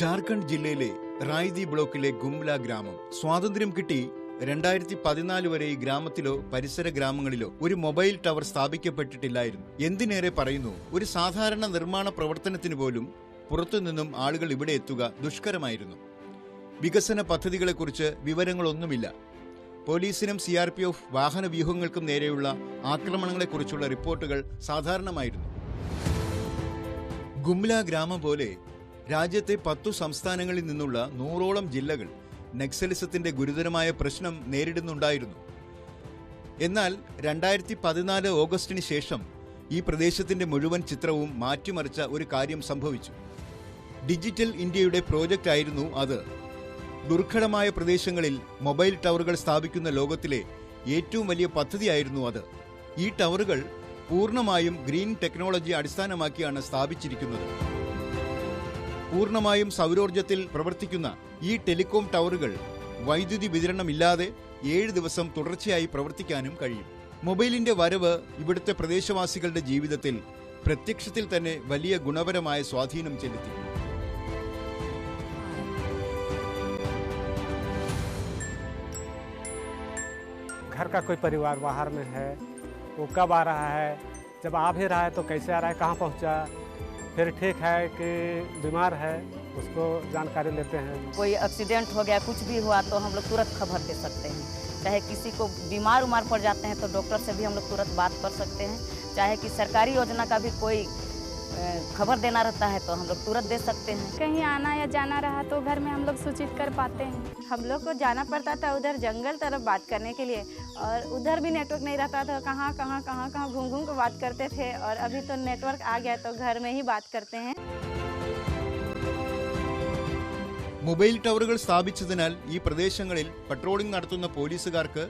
ജാർഖണ്ഡ് ജില്ലയിലെ റായ്ദി ബ്ലോക്കിലെ ഗുംല ഗ്രാമം. സ്വാതന്ത്ര്യം കിട്ടി 2014 വരെ ഈ ഗ്രാമത്തിലോ പരിസര ഗ്രാമങ്ങളിലോ ഒരു മൊബൈൽ ടവർ സ്ഥാപിക്കപ്പെട്ടിട്ടില്ലായിരുന്നു. എന്തിനേറെ പറയുന്നു, ഒരു സാധാരണ നിർമ്മാണ പ്രവർത്തനത്തിന് പോലും പുറത്തുനിന്നും ആളുകൾ ഇവിടെ എത്തുക ദുഷ്കരമായിരുന്നു. വികസന പദ്ധതികളെക്കുറിച്ച് വിവരങ്ങളൊന്നുമില്ല. പോലീസിനും CRPF വാഹന വ്യൂഹങ്ങൾക്കും നേരെയുള്ള ആക്രമണങ്ങളെക്കുറിച്ചുള്ള റിപ്പോർട്ടുകൾ സാധാരണമായിരുന്നു. ഗുംല ഗ്രാമം പോലെ രാജ്യത്തെ 10 സംസ്ഥാനങ്ങളിൽ നിന്നുള്ള 100ഓളം ജില്ലകൾ നക്സലിസത്തിന്റെ ഗുരുതരമായ പ്രശ്നം നേരിടുന്നുണ്ടായിരുന്നു. എന്നാൽ 2014 ഓഗസ്റ്റിന് ശേഷം ഈ പ്രദേശത്തിന്റെ മുഴുവൻ ചിത്രവും മാറ്റിമറിച്ച ഒരു കാര്യം സംഭവിച്ചു. ഡിജിറ്റൽ ഇന്ത്യയുടെ പ്രോജക്റ്റ് ആയിരുന്നു അത്. ദുർഘടമായ പ്രദേശങ്ങളിൽ മൊബൈൽ ടവറുകൾ സ്ഥാപിക്കുന്ന ലോകത്തിലെ ഏറ്റവും വലിയ പദ്ധതിയായിരുന്നു അത്. ഈ ടവറുകൾ പൂർണ്ണമായും ഗ്രീൻ ടെക്നോളജി അടിസ്ഥാനമാക്കിയാണ് സ്ഥാപിച്ചിരിക്കുന്നത്. പൂർണ്ണമായും സൗരോർജ്ജത്തിൽ പ്രവർത്തിക്കുന്ന ഈ ടെലികോം ടവറുകൾ വൈദ്യുതി വിതരണമില്ലാതെ 7 ദിവസം തുടർച്ചയായി പ്രവർത്തിക്കാനും കഴിയും. മൊബൈലിന്റെ വരവ് ഇവിടുത്തെ പ്രദേശവാസികളുടെ ജീവിതത്തിൽ പ്രത്യക്ഷത്തിൽ തന്നെ വലിയ ഗുണപരമായ സ്വാധീനം ചെലുത്തി. घर का कोई परिवार बाहर में है, वो कब आ रहा है, जब आ भी रहा है तो कैसे आ रहा है, कहाँ पहुँचा, फिर ठीक है कि बीमार है, उसको जानकारी लेते हैं. कोई एक्सीडेंट हो गया, कुछ भी हुआ तो हम लोग तुरंत खबर दे सकते हैं. चाहे किसी को बीमार पड़ जाते हैं तो डॉक्टर से भी हम लोग तुरंत बात कर सकते हैं. चाहे कि सरकारी योजना का भी कोई खबर देना रहता है तो हम लोग तुरंत दे सकते हैं. कहीं आना या जाना रहा तो घर में हम लोग सूचित कर पाते हैं. हम लोग को जाना पड़ता था उधर जंगल तरफ बात करने के लिए, और उधर भी नेटवर्क नहीं रहता था. कहाँ घूम घूम कर बात करते थे, और अभी तो नेटवर्क आ गया तो घर में ही बात करते हैं. മൊബൈൽ ടവറുകൾ സ്ഥാപിച്ചതിനാൽ ഈ പ്രദേശങ്ങളിൽ പട്രോളിംഗ് നടത്തുന്ന പോലീസുകാർക്ക്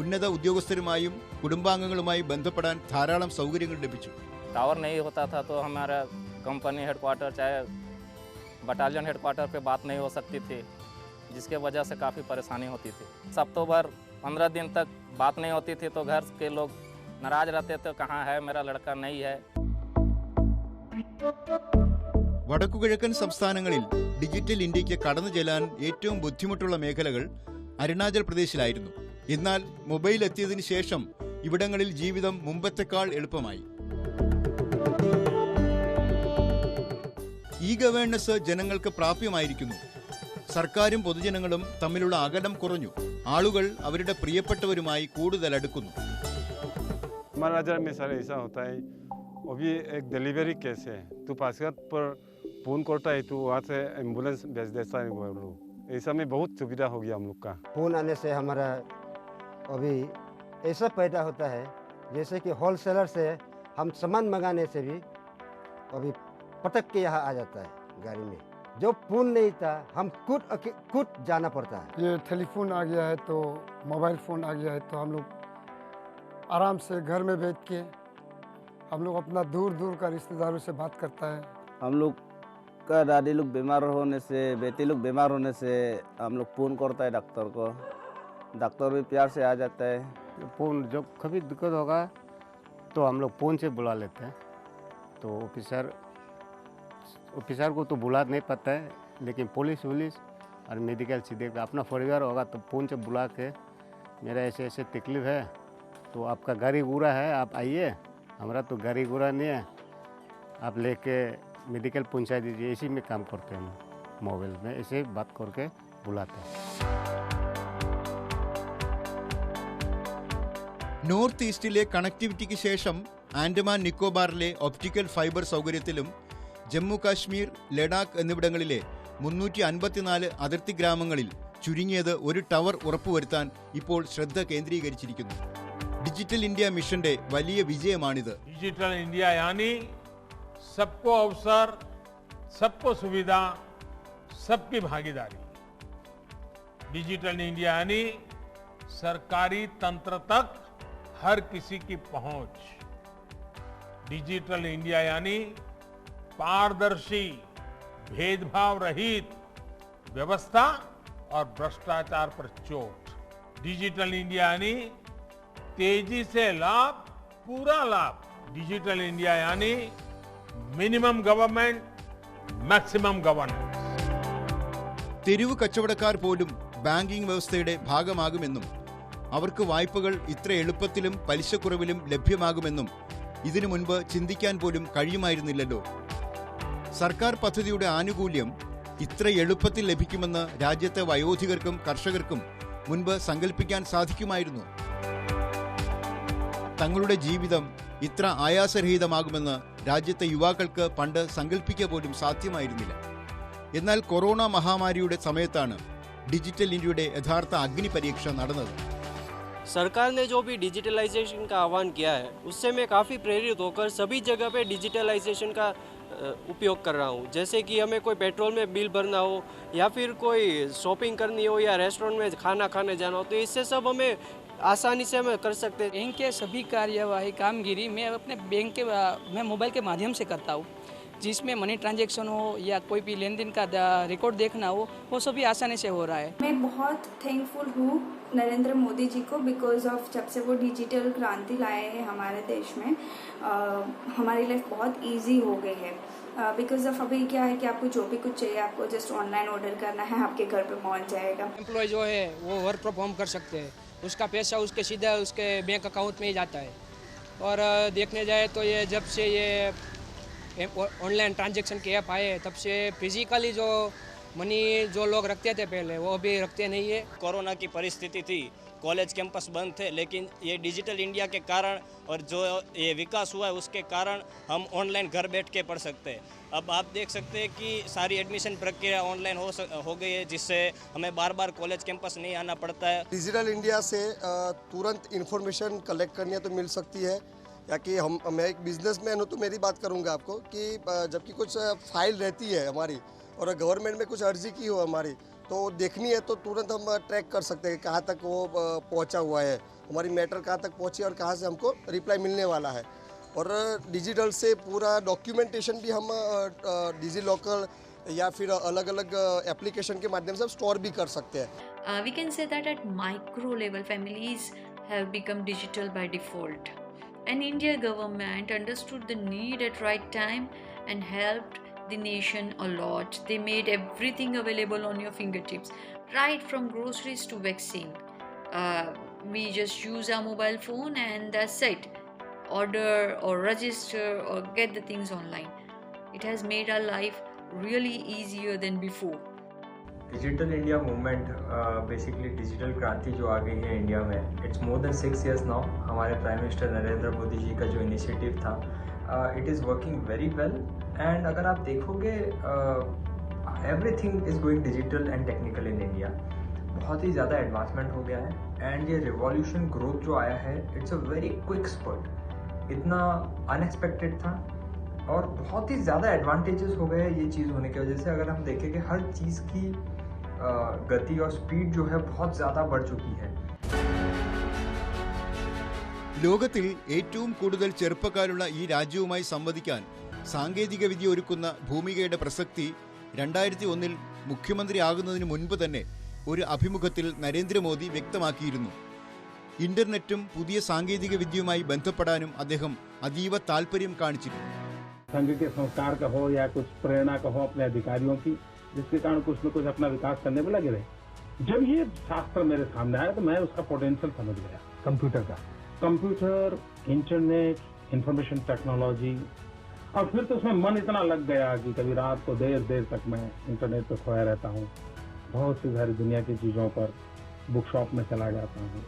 ഉന്നത ഉദ്യോഗസ്ഥരുമായും കുടുംബാംഗങ്ങളുമായി ബന്ധപ്പെടാൻ ധാരാളം സൗകര്യങ്ങൾ ലഭിച്ചു. टावर नहीं होता था तो हमारा कंपनी हेडक्वार्टर चाहे बटालियन हेडक्वार्टर पे बात नहीं हो सकती थी, जिसके वजह से काफ़ी परेशानी होती थी. हफ्तों भर 15 दिन तक बात नहीं होती थी तो घर के लोग नाराज रहते थे, कहाँ है मेरा लड़का नहीं है. വടക്കുകിഴക്കൻ സംസ്ഥാനങ്ങളിൽ ഡിജിറ്റൽ ഇന്ത്യക്ക് കടന്നു ചെല്ലാൻ ഏറ്റവും ബുദ്ധിമുട്ടുള്ള മേഖലകൾ അരുണാചൽ പ്രദേശിലായിരുന്നു. എന്നാൽ മൊബൈൽ എത്തിയതിനു ശേഷം ഇവിടങ്ങളിൽ ജീവിതം മുമ്പത്തെക്കാൾ എളുപ്പമായി. ഈ ഗവേണൻസ് ജനങ്ങൾക്ക് പ്രാപ്യമായിരിക്കുന്നു. സർക്കാരും പൊതുജനങ്ങളും തമ്മിലുള്ള അകലം കുറഞ്ഞു. ആളുകൾ അവരുടെ പ്രിയപ്പെട്ടവരുമായി കൂടുതൽ അടുക്കുന്നു. अभी एक डिलीवरी केस है तो पासगढ़ पर फोन करता है तो वहाँ से एम्बुलेंस भेज देता है हम लोग. ऐसा में बहुत सुविधा हो गया हम लोग का. फोन आने से हमारा अभी ऐसा पैदा होता है जैसे कि होलसेलर से हम सामान मंगाने से भी अभी पटक के यहाँ आ जाता है गाड़ी में. जो फोन नहीं था हम खुद जाना पड़ता है. ये टेलीफोन आ गया है तो मोबाइल फ़ोन आ गया है तो हम लोग आराम से घर में बैठ के हम लोग अपना दूर दूर का रिश्तेदारों से बात करता है. हम लोग का दादी लोग बीमार होने से, बेटी लोग बीमार होने से हम लोग फ़ोन करता है डॉक्टर को. डॉक्टर भी प्यार से आ जाता है. फ़ोन जब कभी दिक्कत होगा तो हम लोग फ़ोन से बुला लेते हैं. तो ऑफिसर को तो बुला नहीं पाता है, लेकिन पुलिस और मेडिकल सीधे अपना परिवार होगा तो फ़ोन से बुला के मेरा ऐसे ऐसे तकलीफ़ है तो आपका गाड़ी घोड़ा है, आप आइए. हमारा तो गाड़ी घोड़ा नहीं है, आप लेके मेडिकल पहुंचा दीजिए. इसी में काम करते हैं. मोबाइल में ऐसे बात करके बुलाते हैं. നോർത്ത് ഈസ്റ്റിലെ കണക്ടിവിറ്റിക്ക് ശേഷം ആൻഡമാൻ നിക്കോബാറിലെ ഒപ്റ്റിക്കൽ ഫൈബർ സൗകര്യത്തിലും ജമ്മു കാശ്മീർ, ലഡാക്ക് എന്നിവിടങ്ങളിലെ 354 അതിർത്തി ഗ്രാമങ്ങളിൽ ചുരുങ്ങിയത് ഒരു ടവർ ഉറപ്പുവരുത്താൻ ഇപ്പോൾ ശ്രദ്ധ കേന്ദ്രീകരിച്ചിരിക്കുന്നു. ഡിജിറ്റൽ ഇന്ത്യ മിഷന്റെ വലിയ വിജയമാണിത്. डिजिटल इंडिया यानी सबको अवसर, सबको सुविधा, सबकी भागीदारी. डिजिटल इंडिया यानी सरकारी तंत्र तक हर किसी की पहुंच. डिजिटल इंडिया यानी पारदर्शी, भेदभाव रहित व्यवस्था और भ्रष्टाचार पर चोट. डिजिटल इंडिया यानी तेजी से लाभ, पूरा लाभ. डिजिटल इंडिया यानी मिनिमम गवर्नमेंट, मैक्सिमम गवर्नेंस. തെരുവ് കച്ചവടക്കാർ പോലും ബാങ്കിംഗ് വ്യവസ്ഥയുടെ ഭാഗമാകുമെന്നും അവർക്ക് വായ്പകൾ ഇത്ര എളുപ്പത്തിലും പലിശക്കുറവിലും ലഭ്യമാകുമെന്നും ഇതിനു മുൻപ് ചിന്തിക്കാൻ പോലും കഴിയുമായിരുന്നില്ലല്ലോ. സർക്കാർ പദ്ധതിയുടെ ആനുകൂല്യം ഇത്ര എളുപ്പത്തിൽ ലഭിക്കുമെന്ന് രാജ്യത്തെ വയോധികർക്കും കർഷകർക്കും മുൻപ് സങ്കല്പിക്കാൻ സാധിക്കുമായിരുന്നു. തങ്ങളുടെ ജീവിതം ഇത്ര ആയാസരഹിതമാകുമെന്ന് രാജ്യത്തെ യുവാക്കൾക്ക് പണ്ട് സങ്കല്പിക്കുക പോലും സാധ്യമായിരുന്നില്ല. എന്നാൽ കൊറോണ മഹാമാരിയുടെ സമയത്താണ് ഡിജിറ്റൽ ഇന്ത്യയുടെ യഥാർത്ഥ അഗ്നിപരീക്ഷ നടന്നത്. सरकार ने जो भी डिजिटलाइजेशन का आह्वान किया है उससे मैं काफ़ी प्रेरित होकर सभी जगह पे डिजिटलाइजेशन का उपयोग कर रहा हूँ. जैसे कि हमें कोई पेट्रोल में बिल भरना हो या फिर कोई शॉपिंग करनी हो या रेस्टोरेंट में खाना खाने जाना हो, तो इससे सब हमें आसानी से हम कर सकते हैं. बैंक के सभी कार्यवाही कामगिरी मैं अपने बैंक के मैं मोबाइल के माध्यम से करता हूँ, जिसमें मनी ट्रांजैक्शन हो या कोई भी लेन देन का रिकॉर्ड देखना हो, वो सभी आसानी से हो रहा है. मैं बहुत थैंकफुल हूँ नरेंद्र मोदी जी को, बिकॉज ऑफ जब से वो डिजिटल क्रांति लाए हैं हमारे देश में, हमारी लाइफ बहुत इजी हो गई है. बिकॉज ऑफ अभी क्या है कि आपको जो भी कुछ चाहिए आपको जस्ट ऑनलाइन ऑर्डर करना है, आपके घर पे पहुँच जाएगा. एम्प्लॉय जो है वो वर्क फ्रॉम होम कर सकते हैं, उसका पैसा उसके सीधा उसके बैंक अकाउंट में ही जाता है. और देखने जाए तो ये जब से ये ऑनलाइन ट्रांजैक्शन के ऐप आए तब से फिजिकली जो मनी जो लोग रखते थे पहले वो अभी रखते नहीं है. कोरोना की परिस्थिति थी, कॉलेज कैंपस बंद थे, लेकिन ये डिजिटल इंडिया के कारण और जो ये विकास हुआ है उसके कारण हम ऑनलाइन घर बैठ के पढ़ सकते हैं. अब आप देख सकते हैं कि सारी एडमिशन प्रक्रिया ऑनलाइन हो गई है, जिससे हमें बार बार कॉलेज कैंपस नहीं आना पड़ता है. डिजिटल इंडिया से तुरंत इन्फॉर्मेशन कलेक्ट करनी तो मिल सकती है, या कि मैं एक बिजनेसमैन हूँ तो मेरी बात करूँगा आपको कि जबकि कुछ फाइल रहती है हमारी और गवर्नमेंट में कुछ अर्जी की हो हमारी, तो देखनी है तो तुरंत हम ट्रैक कर सकते हैं कहाँ तक वो पहुँचा हुआ है, हमारी मैटर कहाँ तक पहुँची और कहाँ से हमको रिप्लाई मिलने वाला है. और डिजिटल से पूरा डॉक्यूमेंटेशन भी हम डिजी लॉकर या फिर अलग अलग एप्लीकेशन के माध्यम से हम स्टोर भी कर सकते हैं. We can say that at micro level families have become digital by default. And India government understood the need at right time and helped the nation a lot. They made everything available on your fingertips, right from groceries to vaccine. We just use our mobile phone and that's it. Order or register or get the things online. It has made our life really easier than before. Digital India movement basically digital क्रांति जो आ गई है India में, it's more than 6 years now. हमारे prime minister Narendra Modi ji का जो initiative था, it is working very well. And अगर आप देखोगे everything is going digital and technical in India. बहुत ही ज़्यादा एडवांसमेंट हो गया है एंड ये रिवॉल्यूशन ग्रोथ जो आया है it's a very quick spurt. इतना अनएक्सपेक्टेड था और बहुत ही ज़्यादा एडवांटेजेस हो गए ये चीज़ होने की वजह से. अगर हम देखें कि हर चीज़ की गति और स्पीड जो है बहुत ज़्यादा बढ़ चुकी है. ലോകത്തിൽ ഏറ്റവും കൂടുതൽ ചെറുപ്പക്കാരുള്ള ഈ രാജ്യവുമായി സംവദിക്കാൻ സാങ്കേതികവിദ്യ ഒരുക്കുന്ന ഭൂമികയുടെ പ്രസക്തി 2001 മുഖ്യമന്ത്രിയാകുന്നതിന് മുൻപ് തന്നെ ഒരു അഭിമുഖത്തിൽ നരേന്ദ്രമോദി വ്യക്തമാക്കിയിരുന്നു. ഇന്റർനെറ്റും പുതിയ സാങ്കേതിക വിദ്യയുമായി ബന്ധപ്പെടാനും അദ്ദേഹം അതീവ താല്പര്യം കാണിച്ചിരുന്നു. संघ के संस्कार का हो या कुछ प्रेरणा का हो अपने अधिकारियों की, जिसके कारण कुछ न कुछ अपना विकास करने में लगे रहे. जब ये शास्त्र मेरे सामने आया तो मैं उसका पोटेंशियल समझ गया. कंप्यूटर, इंटरनेट, इंफॉर्मेशन टेक्नोलॉजी, और फिर तो उसमें मन इतना लग गया कि कभी रात को देर तक मैं इंटरनेट पर खोया रहता हूँ. बहुत सी सारी दुनिया की चीज़ों पर बुक शॉप में चला जाता हूँ.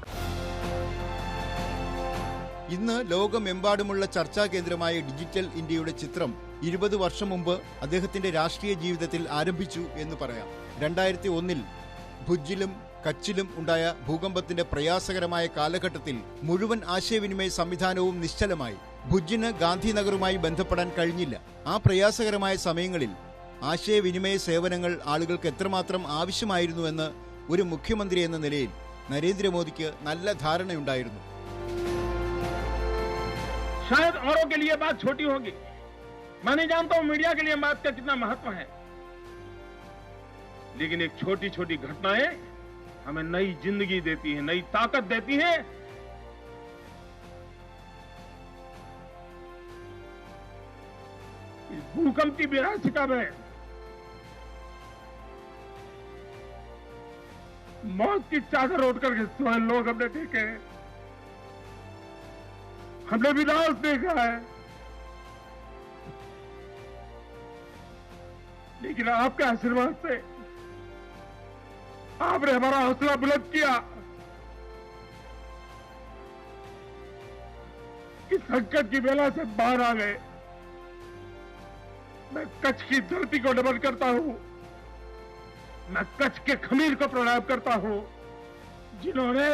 ഇന്ന് ലോകമെമ്പാടുമുള്ള ചർച്ചാ കേന്ദ്രമായ ഡിജിറ്റൽ ഇന്ത്യയുടെ ചിത്രം 20 വർഷം മുമ്പ് അദ്ദേഹത്തിന്റെ രാഷ്ട്രീയ ജീവിതത്തിൽ ആരംഭിച്ചു എന്ന് പറയാം. 2001 ഭുജിലും കച്ചിലും ഉണ്ടായ ഭൂകമ്പത്തിന്റെ പ്രയാസകരമായ കാലഘട്ടത്തിൽ മുഴുവൻ ആശയവിനിമയ സംവിധാനവും നിശ്ചലമായി. ഭുജിന് ഗാന്ധിനഗറുമായി ബന്ധപ്പെടാൻ കഴിഞ്ഞില്ല. ആ പ്രയാസകരമായ സമയങ്ങളിൽ ആശയവിനിമയ സേവനങ്ങൾ ആളുകൾക്ക് എത്രമാത്രം ആവശ്യമായിരുന്നുവെന്ന് ഒരു മുഖ്യമന്ത്രി എന്ന നിലയിൽ നരേന്ദ്രമോദിക്ക് നല്ല ധാരണയുണ്ടായിരുന്നു. शायद औरों के लिए बात छोटी होगी, मैं नहीं जानता हूं मीडिया के लिए बात का कितना महत्व है, लेकिन एक छोटी छोटी घटनाएं हमें नई जिंदगी देती हैं, नई ताकत देती हैं. इस भूकंप की विनाशिका में मौत की चादर ओढ़ करके सोए लोग हमने देखे हैं, हमने विनाश देखा है, लेकिन आपके आशीर्वाद से आपने हमारा हौसला बुलंद किया। इस संकट की बेला से बाहर आ गए। मैं कच्छ की धरती को नमन करता हूं, मैं कच्छ के खमीर को प्रणाम करता हूं, जिन्होंने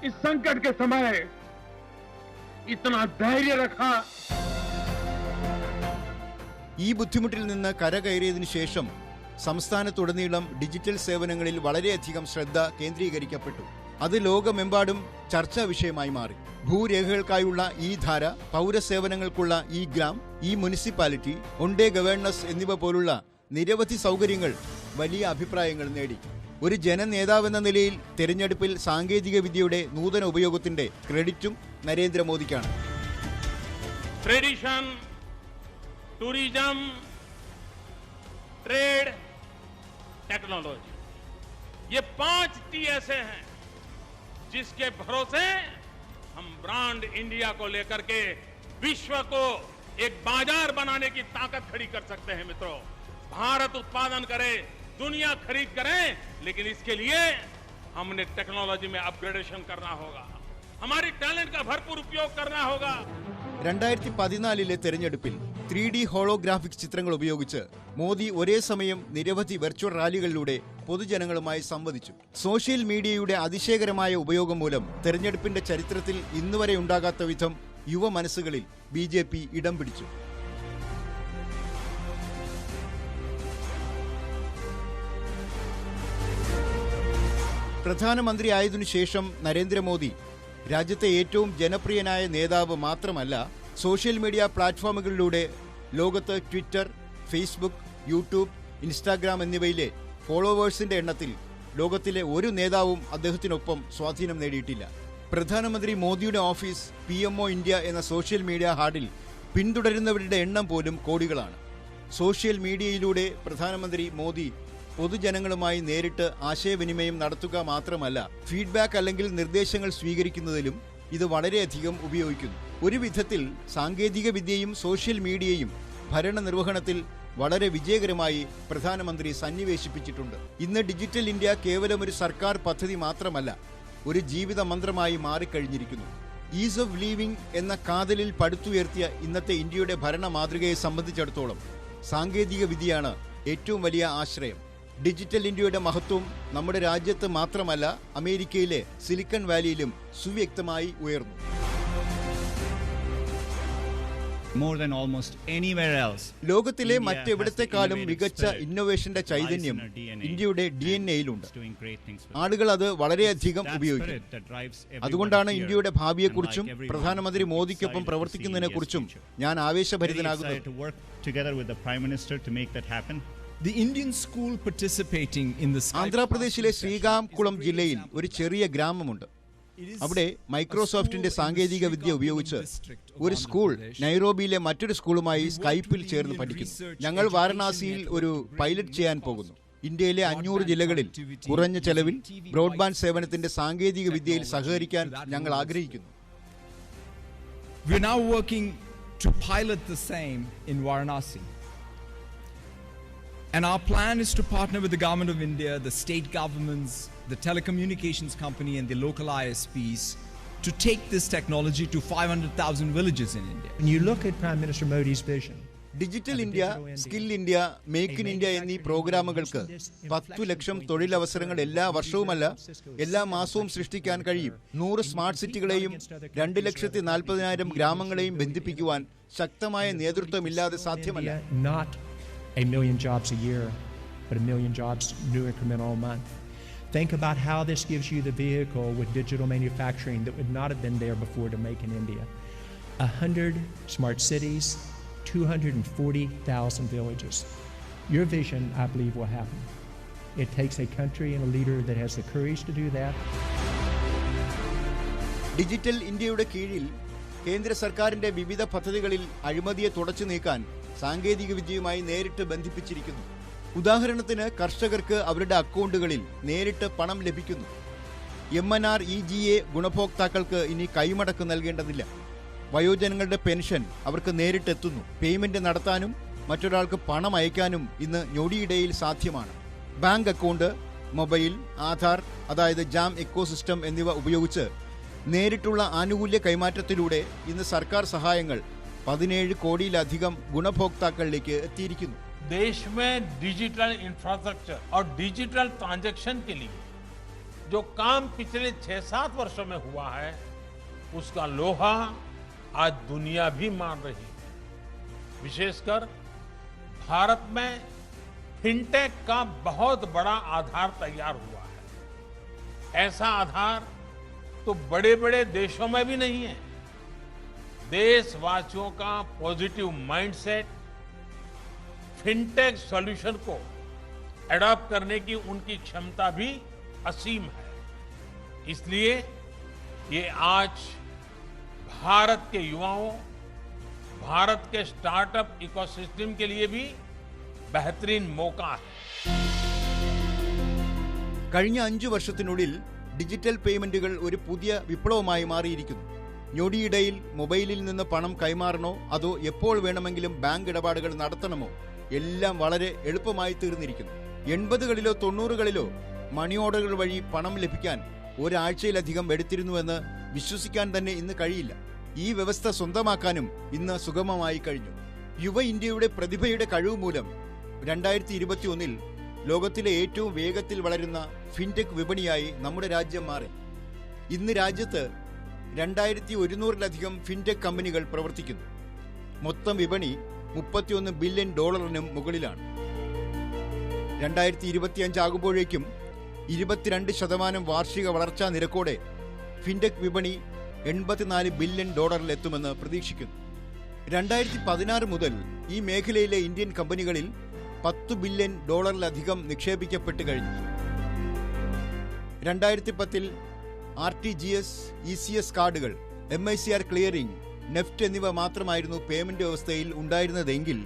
इस संकट के समय इतना धैर्य रखा। ഈ ബുദ്ധിമുട്ടിൽ നിന്ന് കരകയറിയതിനു ശേഷം സംസ്ഥാനത്തുടനീളം ഡിജിറ്റൽ സേവനങ്ങളിൽ വളരെയധികം ശ്രദ്ധ കേന്ദ്രീകരിക്കപ്പെട്ടു. അത് ലോകമെമ്പാടും ചർച്ചാ വിഷയമായി മാറി. ഭൂരേഖകൾക്കായുള്ള ഈ ധാര, പൗരസേവനങ്ങൾക്കുള്ള ഈ ഗ്രാം, ഈ മുനിസിപ്പാലിറ്റി, ഒണ്ടേ ഗവേണൻസ് എന്നിവ പോലുള്ള നിരവധി സൗകര്യങ്ങൾ വലിയ അഭിപ്രായങ്ങൾ നേടി. ഒരു ജനനേതാവെന്ന നിലയിൽ തെരഞ്ഞെടുപ്പിൽ സാങ്കേതിക വിദ്യയുടെ നൂതന ഉപയോഗത്തിന്റെ ക്രെഡിറ്റും നരേന്ദ്രമോദിക്കാണ്. ट्रेडिशन, टूरिज्म, ट्रेड, टेक्नोलॉजी, ये 5 T ऐसे हैं जिसके भरोसे हम ब्रांड इंडिया को लेकर के विश्व को एक बाजार बनाने की ताकत खड़ी कर सकते हैं। मित्रों, भारत उत्पादन करे, दुनिया खरीद करे, लेकिन इसके लिए हमने टेक्नोलॉजी में अपग्रेडेशन करना होगा, हमारी टैलेंट का भरपूर उपयोग करना होगा। 2014 തെരഞ്ഞെടുപ്പിൽ 3D ഹോളോഗ്രാഫിക് ചിത്രങ്ങൾ ഉപയോഗിച്ച് മോദി ഒരേ സമയം നിരവധി വെർച്വൽ റാലികളിലൂടെ പൊതുജനങ്ങളുമായി സംവദിച്ചു. സോഷ്യൽ മീഡിയയുടെ അതിശയകരമായ ഉപയോഗം മൂലം തെരഞ്ഞെടുപ്പിന്റെ ചരിത്രത്തിൽ ഇന്നുവരെ ഉണ്ടാകാത്ത വിധം യുവ മനസ്സുകളിൽ BJP ഇടം പിടിച്ചു. പ്രധാനമന്ത്രിയായതിനു ശേഷം നരേന്ദ്രമോദി രാജ്യത്തെ ഏറ്റവും ജനപ്രിയനായ നേതാവ് മാത്രമല്ല, സോഷ്യൽ മീഡിയ പ്ലാറ്റ്ഫോമുകളിലൂടെ ലോകത്ത് ട്വിറ്റർ, ഫേസ്ബുക്ക്, യൂട്യൂബ്, ഇൻസ്റ്റാഗ്രാം എന്നിവയിലെ ഫോളോവേഴ്സിന്റെ എണ്ണത്തിൽ ലോകത്തിലെ ഒരു നേതാവും അദ്ദേഹത്തിനൊപ്പം സ്വാധീനം നേടിയിട്ടില്ല. പ്രധാനമന്ത്രി മോദിയുടെ ഓഫീസ് PMO ഇന്ത്യ എന്ന സോഷ്യൽ മീഡിയ ഹാർഡിൽ പിന്തുടരുന്നവരുടെ എണ്ണം പോലും കോടികളാണ്. സോഷ്യൽ മീഡിയയിലൂടെ പ്രധാനമന്ത്രി മോദി പൊതുജനങ്ങളുമായി നേരിട്ട് ആശയവിനിമയം നടത്തുക മാത്രമല്ല, ഫീഡ്ബാക്ക് അല്ലെങ്കിൽ നിർദ്ദേശങ്ങൾ സ്വീകരിക്കുന്നതിലും ഇത് വളരെയധികം ഉപയോഗിക്കുന്നു. ഒരു വിധത്തിൽ സാങ്കേതിക വിദ്യയും സോഷ്യൽ മീഡിയയും ഭരണനിർവഹണത്തിൽ വളരെ വിജയകരമായി പ്രധാനമന്ത്രി സന്നിവേശിപ്പിച്ചിട്ടുണ്ട്. ഇന്ന് ഡിജിറ്റൽ ഇന്ത്യ കേവലം ഒരു സർക്കാർ പദ്ധതി മാത്രമല്ല, ഒരു ജീവിത മന്ത്രമായി മാറിക്കഴിഞ്ഞിരിക്കുന്നു. ഈസ് ഓഫ് ലീവിംഗ് എന്ന കാതലിൽ പടുത്തുയർത്തിയ ഇന്നത്തെ ഇന്ത്യയുടെ ഭരണ മാതൃകയെ സംബന്ധിച്ചിടത്തോളം സാങ്കേതിക വിദ്യയാണ് ഏറ്റവും വലിയ ആശ്രയം. ഡിജിറ്റൽ ഇന്ത്യയുടെ മഹത്വം നമ്മുടെ രാജ്യത്ത് മാത്രമല്ല, അമേരിക്കയിലെ സിലിക്കൺ വാലിയിലും സുവ്യക്തമായി ഉയർന്നു. More than almost anywhere else. ലോകത്തിലെ മറ്റെവിടത്തെക്കാളും മികച്ച ഇന്നോവേഷന്റെ ചൈതന്യം ഇന്ത്യയുടെ DNA-യിലുണ്ട്. ആളുകൾ അത് വളരെയധികം ഉപയോഗിക്കും. അതുകൊണ്ടാണ് ഇന്ത്യയുടെ ഭാവിയെക്കുറിച്ചും പ്രധാനമന്ത്രി മോദിക്കൊപ്പം പ്രവർത്തിക്കുന്നതിനെക്കുറിച്ചും ഞാൻ ആവേശഭരിതനാകുന്നത്. ആന്ധ്രാപ്രദേശിലെ ശ്രീകാകുളം ജില്ലയിൽ ഒരു ചെറിയ ഗ്രാമമുണ്ട്. അവിടെ മൈക്രോസോഫ്റ്റിന്റെ സാങ്കേതിക വിദ്യ ഉപയോഗിച്ച് ഒരു സ്കൂൾ നൈറോബിയിലെ മറ്റൊരു സ്കൂളുമായി സ്കൈപ്പിൽ ചേർന്ന് പഠിക്കുന്നു. ഞങ്ങൾ വാരണാസിയിൽ ഒരു പൈലറ്റ് ചെയ്യാൻ പോകുന്നു. ഇന്ത്യയിലെ 500 ജില്ലകളിൽ കുറഞ്ഞ ചെലവിൽ ബ്രോഡ്ബാൻഡ് സേവനത്തിന്റെ സാങ്കേതിക വിദ്യയിൽ സഹകരിക്കാൻ ഞങ്ങൾ ആഗ്രഹിക്കുന്നു. We are now working to pilot the same in Varanasi. And our plan is to partner with the government of India, the state governments, the telecommunications company and the local ISPs to take this technology to 500,000 villages in India. When you look at Prime Minister Modi's vision, digital India, skill India, make in India എന്നീ പ്രോഗ്രാമുകൾക്ക് 10 ലക്ഷം തൊഴിലവസരങ്ങൾ എല്ലാ വർഷവുമല്ല, എല്ലാ മാസവും സൃഷ്ടിക്കാൻ കഴിയും. 100 smart സിറ്റികളെയും 2,40,000 ഗ്രാമങ്ങളെയും ബന്ധിപ്പിക്കുവാൻ ശക്തമായ നേതൃത്വമില്ലാതെ സാധ്യമല്ല. not a million jobs a year, but a million jobs new incremental a month. Think about how this gives you the vehicle with digital manufacturing that would not have been there before to make in India. 100 smart cities, 240,000 villages. Your vision, I believe, will happen. It takes a country and a leader that has the courage to do that. Digital ഇന്ത്യയുടെ കീഴിൽ കേന്ദ്ര സർക്കാരിന്റെ വിവിധ പദ്ധതികളിൽ അഴിമതിയെ തുടച്ചു നീക്കാൻ സാങ്കേതിക വിദ്യയുമായി നേരിട്ട് ബന്ധിപ്പിച്ചിരിക്കുന്നു. ഉദാഹരണത്തിന് കർഷകർക്ക് അവരുടെ അക്കൗണ്ടുകളിൽ നേരിട്ട് പണം ലഭിക്കുന്നു. MNREGA ഗുണഭോക്താക്കൾക്ക് ഇനി കൈമടക്ക് നൽകേണ്ടതില്ല. വയോജനങ്ങളുടെ പെൻഷൻ അവർക്ക് നേരിട്ടെത്തുന്നു. പേയ്മെന്റ് നടത്താനും മറ്റൊരാൾക്ക് പണം അയക്കാനും ഇന്ന് ഞൊടിയിടയിൽ സാധ്യമാണ്. ബാങ്ക് അക്കൗണ്ട്, മൊബൈൽ, ആധാർ അതായത് ജാം ഇക്കോസിസ്റ്റം എന്നിവ ഉപയോഗിച്ച് നേരിട്ടുള്ള ആനുകൂല്യ കൈമാറ്റത്തിലൂടെ ഇന്ന് സർക്കാർ സഹായങ്ങൾ 17 കോടിയിലധികം ഗുണഭോക്താക്കളിലേക്ക് എത്തിയിരിക്കുന്നു. देश में डिजिटल इंफ्रास्ट्रक्चर और डिजिटल ट्रांजैक्शन के लिए जो काम पिछले 6-7 वर्षों में हुआ है, उसका लोहा आज दुनिया भी मान रही है। विशेषकर भारत में फिनटेक का बहुत बड़ा आधार तैयार हुआ है। ऐसा आधार तो बड़े-बड़े देशों में भी नहीं है। देशवासियों का पॉजिटिव माइंडसेट फिनटेक सॉल्यूशन को एडॉप्ट करने की उनकी क्षमता भी असीम है। इसलिए ये आज भारत के युवाओं, भारत के स्टार्टअप इकोसिस्टम के लिए भी बेहतरीन मौका है। കഴിഞ്ഞ 5 വർഷത്തിനുള്ളിൽ ഡിജിറ്റൽ പേയ്മെന്റുകൾ ഒരു പുതിയ വിപ്ലവമായി മാറിയിരിക്കുന്നു. ഞൊടിയിടയിൽ മൊബൈലിൽ നിന്ന് പണം കൈമാറണോ അതോ എപ്പോൾ വേണമെങ്കിലും ബാങ്ക് ഇടപാടുകൾ നടത്തണമോ എല്ലാം വളരെ എളുപ്പമായി തീർന്നിരിക്കുന്നു. 80കളിലോ 90കളിലോ മണി ഓർഡറുകൾ വഴി പണം ലഭിക്കാൻ ഒരാഴ്ചയിലധികം എടുത്തിരുന്നുവെന്ന് വിശ്വസിക്കാൻ തന്നെ ഇന്ന് കഴിയില്ല. ഈ വ്യവസ്ഥ സ്വന്തമാക്കാനും ഇന്ന് സുഗമമായി കഴിഞ്ഞു. യുവ ഇന്ത്യയുടെ പ്രതിഭയുടെ കഴിവ് മൂലം 2021-ൽ ലോകത്തിലെ ഏറ്റവും വേഗത്തിൽ വളരുന്ന ഫിൻടെക് വിപണിയായി നമ്മുടെ രാജ്യം മാറി. ഇന്ന് രാജ്യത്ത് 2100-ലധികം ഫിൻടെക് കമ്പനികൾ പ്രവർത്തിക്കുന്നു. മൊത്തം വിപണി $31 ബില്യൺ മുകളിലാണ്. 2025 ആകുമ്പോഴേക്കും 22% വാർഷിക വളർച്ചാ നിരക്കോടെ ഫിൻടെക് വിപണി $84 ബില്യൺ എത്തുമെന്ന് പ്രതീക്ഷിക്കുന്നു. 2016 മുതൽ ഈ മേഖലയിലെ ഇന്ത്യൻ കമ്പനികളിൽ $10 ബില്യൺ നിക്ഷേപിക്കപ്പെട്ട് കഴിഞ്ഞു. 2010-ൽ RTGS, ECS കാർഡുകൾ, MICR ക്ലിയറിംഗ്, നെഫ്റ്റ് എന്നിവ മാത്രമായിരുന്നു പേയ്മെന്റ് വ്യവസ്ഥയിൽ ഉണ്ടായിരുന്നതെങ്കിൽ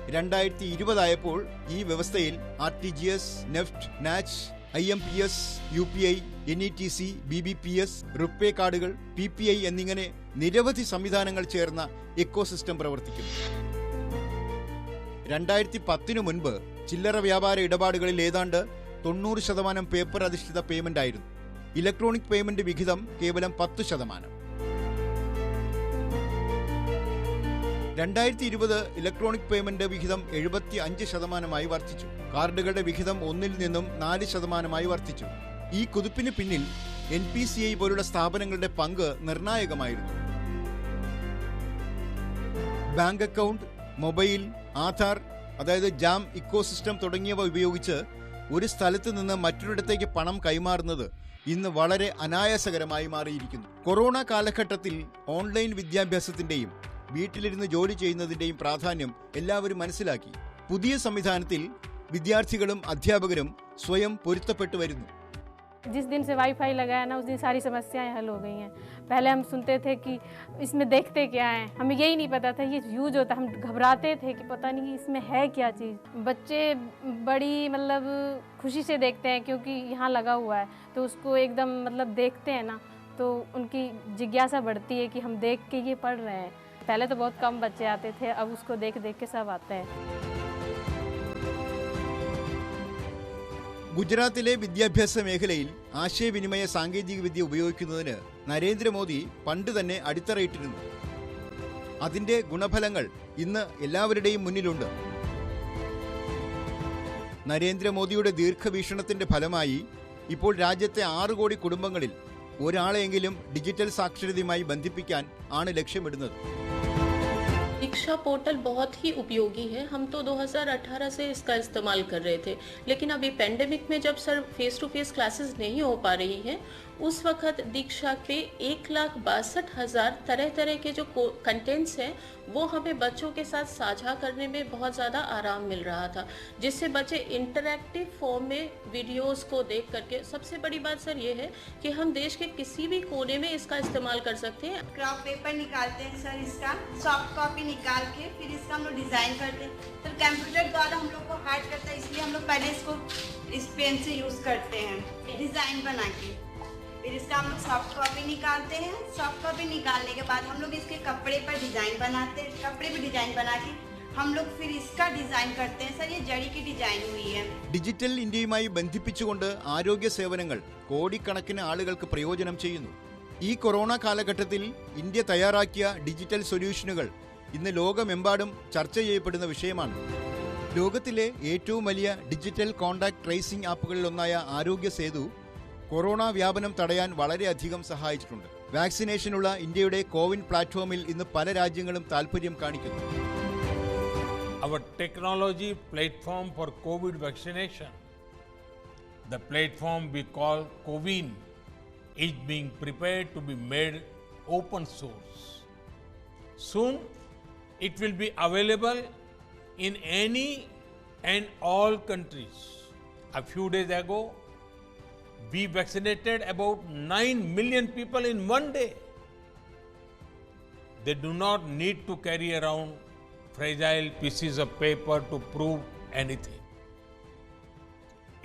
2020 ആയപ്പോൾ ഈ വ്യവസ്ഥയിൽ RTGS, NEFT, NACH, IMPS, UPI, NETC, BBPS, RuPay കാർഡുകൾ, PPI എന്നിങ്ങനെ നിരവധി സംവിധാനങ്ങൾ ചേർന്ന ഇക്കോസിസ്റ്റം പ്രവർത്തിക്കുന്നു. 2010 മുൻപ് ചില്ലറ വ്യാപാര ഇടപാടുകളിൽ ഏതാണ്ട് 90% പേപ്പർ അധിഷ്ഠിത പേയ്മെന്റ് ആയിരുന്നു. ഇലക്ട്രോണിക് പേയ്മെന്റ് വിഹിതം കേവലം 10%. 2020 ഇലക്ട്രോണിക് പേയ്മെന്റ് വിഹിതം 75%-ആയി വർദ്ധിച്ചു. കാർഡുകളുടെ വിഹിതം 1-ൽ നിന്നും 4%-ആയി വർദ്ധിച്ചു. ഈ കുതിപ്പിന് പിന്നിൽ NPCI പോലുള്ള സ്ഥാപനങ്ങളുടെ പങ്ക് നിർണായകമായിരുന്നു. ബാങ്ക് അക്കൗണ്ട്, മൊബൈൽ, ആധാർ അതായത് ജാം ഇക്കോസിസ്റ്റം തുടങ്ങിയവ ഉപയോഗിച്ച് ഒരു സ്ഥലത്ത് നിന്ന് മറ്റൊരിടത്തേക്ക് പണം കൈമാറുന്നത് ഇന്ന് വളരെ അനായാസകരമായി മാറിയിരിക്കുന്നു. കൊറോണ കാലഘട്ടത്തിൽ ഓൺലൈൻ വിദ്യാഭ്യാസത്തിന്റെയും വീട്ടിലിരുന്ന് ജോലി ചെയ്യുന്നതിന്റെയും പ്രാധാന്യം എല്ലാവരും മനസ്സിലാക്കി. പുതിയ സംവിധാനത്തിൽ വിദ്യാർത്ഥികളും അധ്യാപകരും സ്വയം പൊരുത്തപ്പെട്ടു വരുന്നു. जिस दिन से वाईफाई लगाया ना उस दिन सारी समस्याएं हल हो गई हैं। पहले हम सुनते थे कि इसमें देखते क्या है, हमें यही नहीं पता था ये यूज होता, हम घबराते थे कि पता नहीं इसमें है क्या चीज़। बच्चे बड़ी मतलब खुशी से देखते हैं क्योंकि यहाँ लगा हुआ है, तो उसको एकदम मतलब देखते हैं ना तो उनकी जिज्ञासा बढ़ती है कि हम देख के ये पढ़ रहे हैं। पहले तो बहुत कम बच्चे आते थे, अब उसको देख देख के सब आते हैं। ഗുജറാത്തിലെ വിദ്യാഭ്യാസ മേഖലയിൽ ആശയവിനിമയ സാങ്കേതികവിദ്യ ഉപയോഗിക്കുന്നതിന് നരേന്ദ്രമോദി പണ്ട് തന്നെ അടിത്തറയിട്ടിരുന്നു. അതിന്റെ ഗുണഫലങ്ങൾ ഇന്ന് എല്ലാവരുടെയും മുന്നിലുണ്ട്. നരേന്ദ്രമോദിയുടെ ദീർഘവീക്ഷണത്തിന്റെ ഫലമായി ഇപ്പോൾ രാജ്യത്തെ 6 കോടി കുടുംബങ്ങളിൽ ഒരാളെയെങ്കിലും ഡിജിറ്റൽ സാക്ഷരതയുമായി ബന്ധിപ്പിക്കാൻ ആണ് ലക്ഷ്യമിടുന്നത്. दीक्षा पोर्टल बहुत ही उपयोगी है। हम तो 2018 से इसका इस्तेमाल कर रहे थे, लेकिन अभी पेंडेमिक में जब sir face to face classes नहीं हो पा रही हैं, उस वक्त दीक्षा पे 1,62,000 तरह तरह के जो कंटेंट्स हैं वो हमें बच्चों के साथ साझा करने में बहुत ज़्यादा आराम मिल रहा था, जिससे बच्चे इंटरैक्टिव फॉर्म में वीडियोस को देख करके, सबसे बड़ी बात सर ये है कि हम देश के किसी भी कोने में इसका इस्तेमाल कर सकते हैं। क्राफ्ट पेपर निकालते हैं सर, इसका सॉफ्ट कॉपी निकाल के फिर इसका हम लोग डिज़ाइन करते हैं। सर कंप्यूटर द्वारा हम लोग को हार्ड करता है, इसलिए हम लोग पहले इसको इस पेन से यूज़ करते हैं डिज़ाइन बना के, फिर इसका हम लोग सॉफ्ट कॉपी निकालते हैं। सॉफ्ट कॉपी निकालने के बाद हम लोग इसके कपड़े पर डिज़ाइन बनाते हैं, कपड़े पर डिज़ाइन बना के हम लोग फिर इसका डिज़ाइन करते हैं। सर ये जड़ी की डिज़ाइन हुई है। ഡിജിറ്റൽ ഇന്ത്യയുമായി ബന്ധിപ്പിച്ചുകൊണ്ട് ആരോഗ്യ സേവനങ്ങൾ കോടിക്കണക്കിന് ആളുകൾക്ക് പ്രയോജനം ചെയ്യുന്നു. ഈ കൊറോണ കാലഘട്ടത്തിൽ ഇന്ത്യ തയ്യാറാക്കിയ ഡിജിറ്റൽ സൊല്യൂഷനുകൾ ഇന്ന് ലോകമെമ്പാടും ചർച്ച ചെയ്യപ്പെടുന്ന വിഷയമാണ്. ലോകത്തിലെ ഏറ്റവും വലിയ ഡിജിറ്റൽ കോണ്ടാക്ട് ട്രേസിംഗ് ആപ്പുകളിലൊന്നായ ആരോഗ്യ സേതു കൊറോണ വ്യാപനം തടയാൻ വളരെയധികം സഹായിച്ചിട്ടുണ്ട്. വാക്സിനേഷനുള്ള ഇന്ത്യയുടെ കോവിൻ പ്ലാറ്റ്ഫോമിൽ ഇന്ന് പല രാജ്യങ്ങളും താൽപര്യം കാണിക്കുന്നു. Our technology platform for COVID vaccination, the platform we call COVIN, is being prepared to be made open source. Soon, it will be available in any and all countries. A few days ago, we vaccinated about 9 million people in one day. They do not need to carry around fragile pieces of paper to prove anything.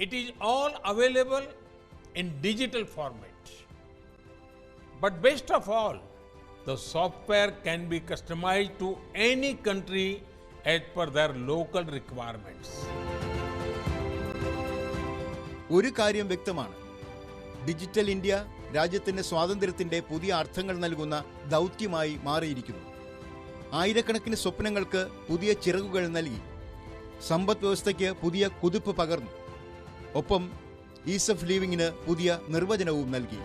It is all available in digital format. But best of all, the software can be customized to any country as per their local requirements. ഒരു കാര്യം വ്യക്തമാണ്, digital India രാജ്യത്തിന്റെ സ്വാതന്ത്ര്യത്തിന്റെ പുതിയ അർത്ഥങ്ങൾ നൽകുന്ന ദൗത്യമായി മാറിയിരിക്കുന്നു. ആയിരക്കണക്കിന് സ്വപ്നങ്ങൾക്ക് പുതിയ ചിറകുകൾ നൽകി, സമ്പദ് വ്യവസ്ഥയ്ക്ക് പുതിയ കുതിപ്പ് പകർന്നു, ഒപ്പം ഈസ് ഓഫ് ലിവിങ്ങിന് പുതിയ നിർവചനവും നൽകി.